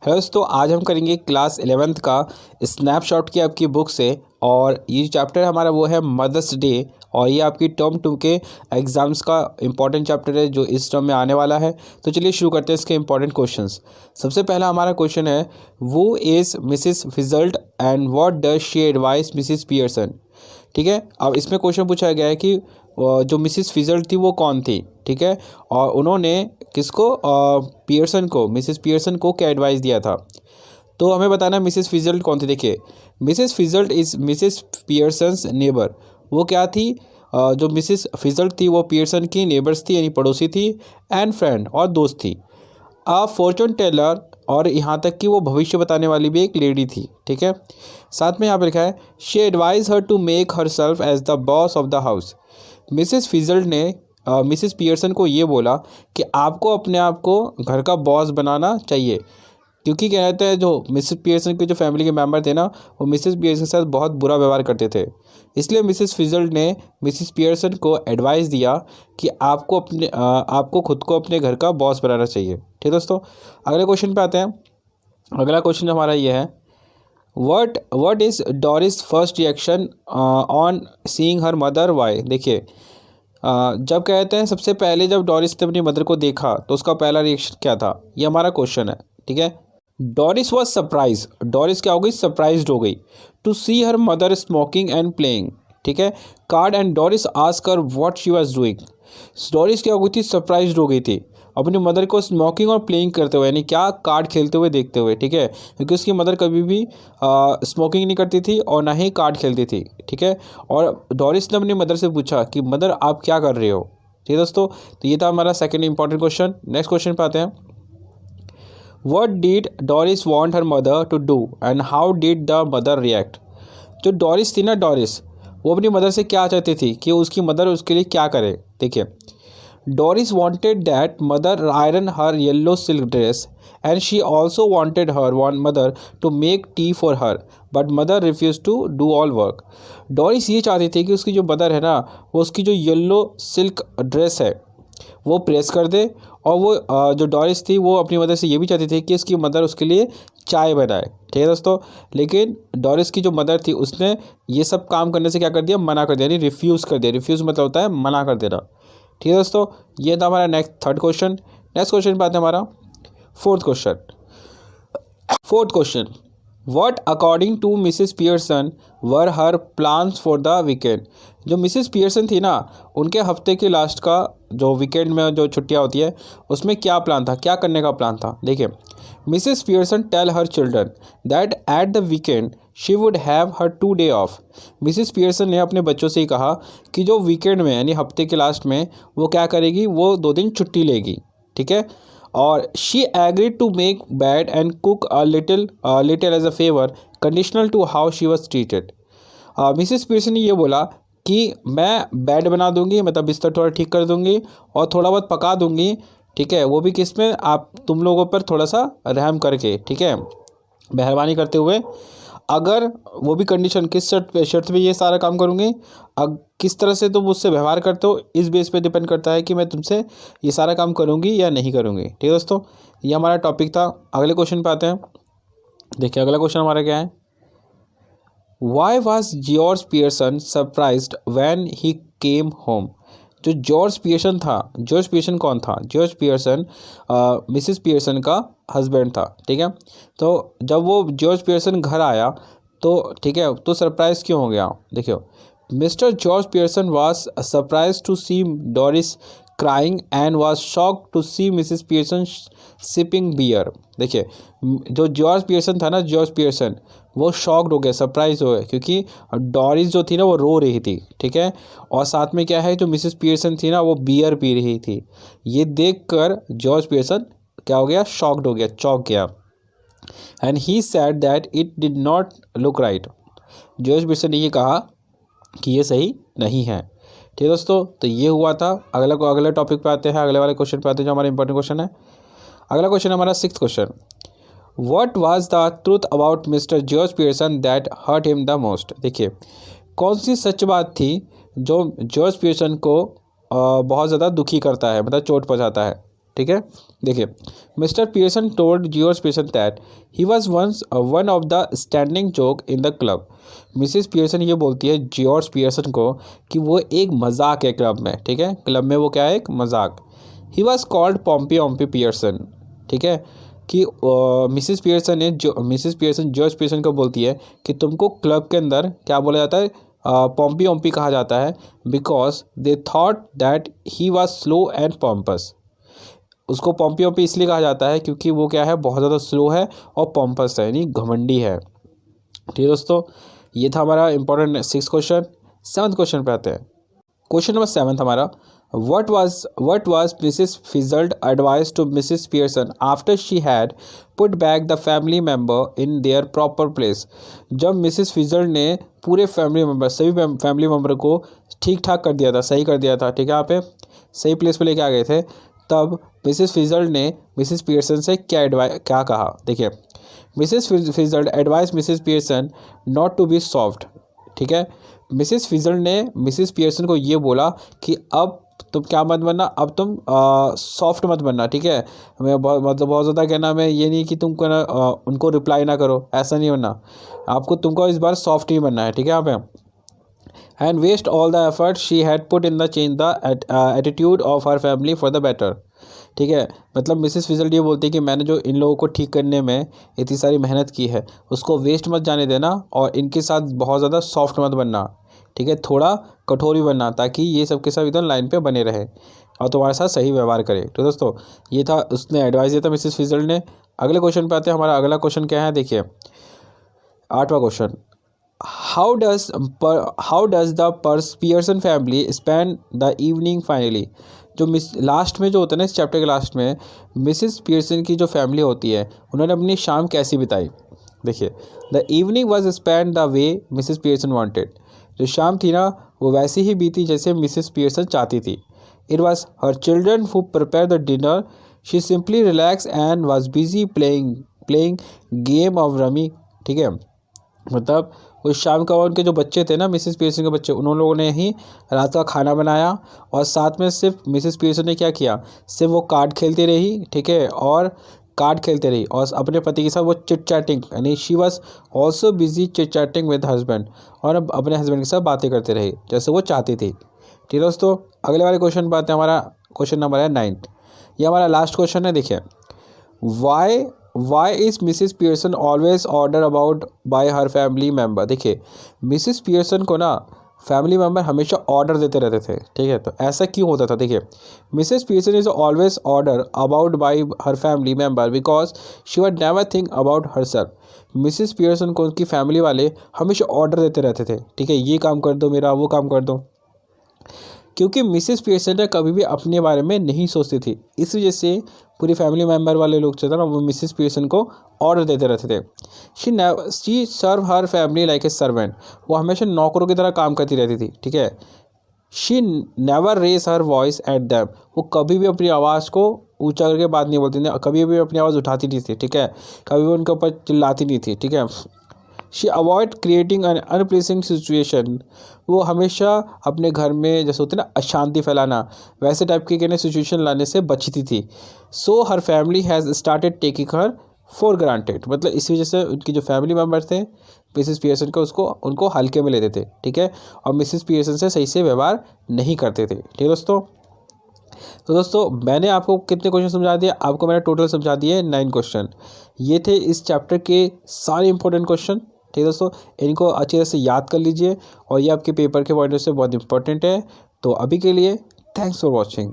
है दोस्तों, आज हम करेंगे क्लास 11th का स्नैपशॉट की आपकी बुक से। और ये चैप्टर हमारा वो है मदर्स डे, और ये आपकी टर्म 2 के एग्ज़ाम्स का इम्पॉर्टेंट चैप्टर है जो इस टर्म में आने वाला है। तो चलिए शुरू करते हैं इसके इम्पॉर्टेंट क्वेश्चंस। सबसे पहला हमारा क्वेश्चन है, वो is Mrs Fitzgerald and what does she advise Mrs Pearson. ठीक है, अब इसमें क्वेश्चन पूछा गया है कि जो मिसिस फिजल्ट थी वो कौन थी। ठीक है, और उन्होंने किसको, पियर्सन को, मिसिस पियर्सन को क्या एडवाइस दिया था। तो हमें बताना है मिसिस फिजल्ट कौन थी। देखिए, Mrs Fitzgerald is Mrs Pearson's neighbour. वो क्या थी, जो मिसिस फिजल्ट थी वो पियर्सन की नेबर्स थी, यानी पड़ोसी थी, एंड फ्रेंड और दोस्त थी। फॉर्चून टेलर, और यहाँ तक कि वो भविष्य बताने वाली भी एक लेडी थी। ठीक है, साथ में यहाँ पर लिखा है she advise her to make herself as the boss of the house. Mrs Fitzgerald ने मिसिस पियर्सन को ये बोला कि आपको अपने आप को घर का बॉस बनाना चाहिए, क्योंकि क्या कहते हैं, जो मिसिस पियर्सन के जो फैमिली के मेंबर थे ना, वो मिसिस पियर्सन के साथ बहुत बुरा व्यवहार करते थे। इसलिए मिसिस फिजल्ट ने मिसिस पियर्सन को एडवाइस दिया कि आपको खुद को अपने घर का बॉस बनाना चाहिए। ठीक है दोस्तों, अगले क्वेश्चन पे आते हैं। अगला क्वेश्चन हमारा ये है, what is Doris first reaction on seeing her mother Y. देखिए, जब कहते हैं सबसे पहले जब डोरिस ने अपनी मदर को देखा तो उसका पहला रिएक्शन क्या था, ये हमारा क्वेश्चन है। ठीक है, डोरिस वॉज सरप्राइज। डोरिस क्या हो गई, सरप्राइज्ड हो गई to see her mother smoking and playing. ठीक है, card and Doris ask her what she was doing. Doris क्या हो गई थी, सरप्राइज्ड हो गई थी अपनी मदर को स्मोकिंग और प्लेइंग करते हुए, यानी क्या, कार्ड खेलते हुए देखते हुए। ठीक है, क्योंकि उसकी मदर कभी भी स्मोकिंग नहीं करती थी और ना ही कार्ड खेलती थी। ठीक है, और डोरिस ने अपनी मदर से पूछा कि मदर आप क्या कर रहे हो। ठीक है दोस्तों, तो ये था हमारा second important question. Next question पे आते हैं, what did Doris want her mother to do and how did the mother react. जो डोरिस थी ना, डोरिस वो अपनी मदर से क्या चाहती थी कि उसकी मदर उसके लिए क्या करे। देखिए, Doris wanted that mother iron her yellow silk dress, and she also wanted her one mother to make tea for her, but mother refused to do all work. Doris ये चाहती थी कि उसकी जो मदर है ना, वो उसकी जो येलो सिल्क ड्रेस है वो प्रेस कर दे, और वो जो डोरिस थी वो अपनी मदर से ये भी चाहती थी कि उसकी मदर उसके लिए चाय बनाए। ठीक है दोस्तों, लेकिन डोरिस की जो मदर थी उसने ये सब काम करने से क्या कर दिया, मना कर दिया, यानी रिफ्यूज़ कर दिया। रिफ्यूज़ मतलब होता है मना कर देना। ठीक है दोस्तों, ये था हमारा थर्ड क्वेश्चन। नेक्स्ट क्वेश्चन पे आते हैं हमारा fourth question, what according to Mrs Pearson were her plans for the weekend. जो मिसिस पियर्सन थी ना, उनके हफ्ते के लास्ट का जो वीकेंड में जो छुट्टियां होती है उसमें क्या प्लान था, क्या करने का प्लान था। देखिए, Mrs Pearson tell her children that at the weekend she would have her 2 day off. Mrs Pearson ने अपने बच्चों से ही कहा कि जो वीकेंड में यानी हफ्ते के लास्ट में वो क्या करेगी, वो 2 दिन छुट्टी लेगी। ठीक है, और she agreed to make bed and cook a little as a favour conditional to how she was treated. Mrs Pearson ने ये बोला कि मैं बेड बना दूंगी, मतलब बिस्तर थोड़ा ठीक कर दूंगी और थोड़ा बहुत पका दूंगी। ठीक है, वो भी किस में, आप तुम लोगों पर थोड़ा सा रहम करके, ठीक है, मेहरबानी करते हुए। अगर वो भी कंडीशन किस शर्त पे ये सारा काम करूँगी, अब किस तरह से तुम मुझसे व्यवहार करते हो इस बेस पे डिपेंड करता है कि मैं तुमसे ये सारा काम करूँगी या नहीं करूँगी। ठीक है दोस्तों, ये हमारा टॉपिक था। अगले क्वेश्चन पे आते हैं। देखिए, अगला क्वेश्चन हमारा क्या है, why was George Pearson surprised when he came home. जो जॉर्ज पियर्सन था, जॉर्ज पियर्सन कौन था, जॉर्ज पियर्सन मिसिस पियर्सन का हस्बैंड था। ठीक है, तो जब वो जॉर्ज पियर्सन घर आया तो, ठीक है, तो सरप्राइज क्यों हो गया। देखियो, Mr George Pearson was surprise to see Doris crying and was shocked to see Mrs Pearson sipping beer. देखिए, जो जॉर्ज पियर्सन था ना, जॉर्ज पियर्सन वो शॉक्ड हो गया, सरप्राइज हो गया, क्योंकि डोरिस जो थी ना वो रो रही थी। ठीक है, और साथ में क्या है, जो मिसिस पियर्सन थी ना वो बियर पी रही थी। ये देखकर जॉर्ज पियर्सन क्या हो गया, शॉक्ड हो गया, चौंक गया। And he said that it did not look right. George Pearson ने ये कहा कि ये सही नहीं है। ठीक है दोस्तों, तो ये हुआ था। अगले टॉपिक पे आते हैं, अगले वाले क्वेश्चन पे आते हैं जो हमारा इंपॉर्टेंट क्वेश्चन है। अगला क्वेश्चन हमारा 6th question, what was the truth about Mr George Pearson that hurt him the most. देखिए, कौन सी सच बात थी जो जॉर्ज पियर्सन को बहुत ज़्यादा दुखी करता है, मतलब चोट पहुँचाता है। ठीक है। देखिए, Mr Pearson told George Pearson that he was once one of the standing joke in the club. Mrs Pearson ये बोलती है जॉर्ज पियर्सन को कि वो एक मजाक है क्लब में, ठीक है, क्लब में वो क्या है, एक मजाक। He was called Pompy Ompy Pearson, ठीक है, कि मिसिस पियर्सन जॉर्ज पियर्सन को बोलती है कि तुमको क्लब के अंदर क्या बोला जाता है, पॉम्पी ओम्पी कहा जाता है, because they thought that he was slow and pompous. उसको पॉम्पी ओम्पी इसलिए कहा जाता है क्योंकि वो क्या है, बहुत ज़्यादा स्लो है और पॉम्पस है, यानी घमंडी है। ठीक है दोस्तों, ये था हमारा इंपॉर्टेंट 6 क्वेश्चन। 7th क्वेश्चन पे आते हैं। क्वेश्चन नंबर 7 हमारा, what was Mrs. Fizzled advice to Mrs. Pearson after she had put back the family member in their proper place? जब मिसिस फिजल्ड ने पूरे सभी फैमिली मेम्बर को ठीक ठाक कर दिया था, सही कर दिया था, ठीक है, यहाँ पे सही प्लेस पे लेके आ गए थे, तब मिसिस फिजल्ड ने मिसिस पियर्सन से क्या कहा। देखिए, Mrs Fitzgerald advise Mrs Pearson not to be soft, ठीक है। मिसिस फिजल्ड ने मिसिस पियर्सन को ये बोला कि अब तुम क्या मत बनना, अब तुम सॉफ्ट मत बनना, ठीक है। मैं बहुत ज़्यादा कहना, मैं ये नहीं कि तुम कहना उनको रिप्लाई ना करो, ऐसा नहीं बनना, तुमको इस बार सॉफ्ट ही बनना है, ठीक है। यहाँ पे and waste all the effort she had put in the change the attitude of her family for the better, ठीक है। मतलब मिसिस फिजल्ड ये बोलती है कि मैंने जो इन लोगों को ठीक करने में इतनी सारी मेहनत की है उसको वेस्ट मत जाने देना और इनके साथ बहुत ज़्यादा सॉफ्ट मत बनना, ठीक है, थोड़ा कठोर भी बनना, ताकि ये सबके सब एकदम लाइन पे बने रहे और तुम्हारे साथ सही व्यवहार करे। तो दोस्तों, ये था, उसने एडवाइस दिया था मिसिस फिजल्ड ने। अगले क्वेश्चन पे आते हैं। हमारा अगला क्वेश्चन क्या है, देखिए 8वां question, how does the Pearson family spend the evening finally. जो लास्ट में जो होता है ना, इस चैप्टर के लास्ट में मिसिस पियर्सन की जो फैमिली होती है उन्होंने अपनी शाम कैसी बिताई। देखिए, the evening was spend the way Mrs Pearson wanted. जो शाम थी ना वो वैसी ही बीती जैसे मिसिस पियर्सन चाहती थी। It was her children who prepare the dinner, she simply relax and was busy playing game of rummy, ठीक है। मतलब उस शाम का उनके जो बच्चे थे ना, मिसिस पियर्सन के बच्चे, उन लोगों ने ही रात का खाना बनाया और साथ में सिर्फ मिसिस पियर्सन ने क्या किया, सिर्फ वो कार्ड खेलती रही, ठीक है, और अपने पति के साथ वो चिट चैटिंग, यानी she was also busy chit chatting with husband, और अपने हस्बैंड के साथ बातें करते रही जैसे वो चाहती थी। ठीक है दोस्तों, अगले वाले क्वेश्चन पर आते हैं। हमारा क्वेश्चन नंबर है 9। ये हमारा लास्ट क्वेश्चन है। देखिए, why is Mrs Pearson always order about by her family member. देखिए, मिसिस पियर्सन को ना फैमिली मेम्बर हमेशा ऑर्डर देते रहते थे, ठीक है। तो ऐसा क्यों होता था, देखिए, Mrs Pearson is always order about by her family member because she would never think about her self. Mrs Pearson को उनकी फैमिली वाले हमेशा ऑर्डर देते रहते थे, ठीक है, ये काम कर दो मेरा, वो काम कर दो, क्योंकि मिसेस पियर्सन कभी भी अपने बारे में नहीं सोचती थी। इस वजह से पूरी फैमिली मेम्बर वाले लोग जो थे ना, वो मिसेस पियर्सन को ऑर्डर देते रहते थे। She serve her family like a servant. वो हमेशा नौकरों की तरह काम करती रहती थी, ठीक है। She never raise her voice at them. वो कभी भी अपनी आवाज़ को ऊंचा करके बात नहीं बोलती थी, कभी भी अपनी आवाज़ उठाती नहीं थी, ठीक है, कभी भी उनके ऊपर चिल्लाती नहीं थी, ठीक है। She avoid creating an unpleasing situation. वो हमेशा अपने घर में जैसे होते ना अशांति फैलाना, वैसे टाइप के कहने सिचुएशन लाने से बचती थी। So her family has started taking her for granted. मतलब इस वजह से उनकी जो फैमिली मेम्बर थे मिसिस पियर्सन को उनको हल्के में लेते थे, ठीक है, और मिसिस पियर्सन से सही से व्यवहार नहीं करते थे। ठीक है दोस्तों, तो दोस्तों मैंने आपको कितने क्वेश्चन समझा दिए, आपको मैंने टोटल समझा दिए 9 क्वेश्चन। ये थे इस चैप्टर के सारे इंपॉर्टेंट क्वेश्चन। ठीक है दोस्तों, इनको अच्छी तरह से याद कर लीजिए और ये आपके पेपर के पॉइंट से बहुत इंपॉर्टेंट है। तो अभी के लिए थैंक्स फॉर वॉचिंग।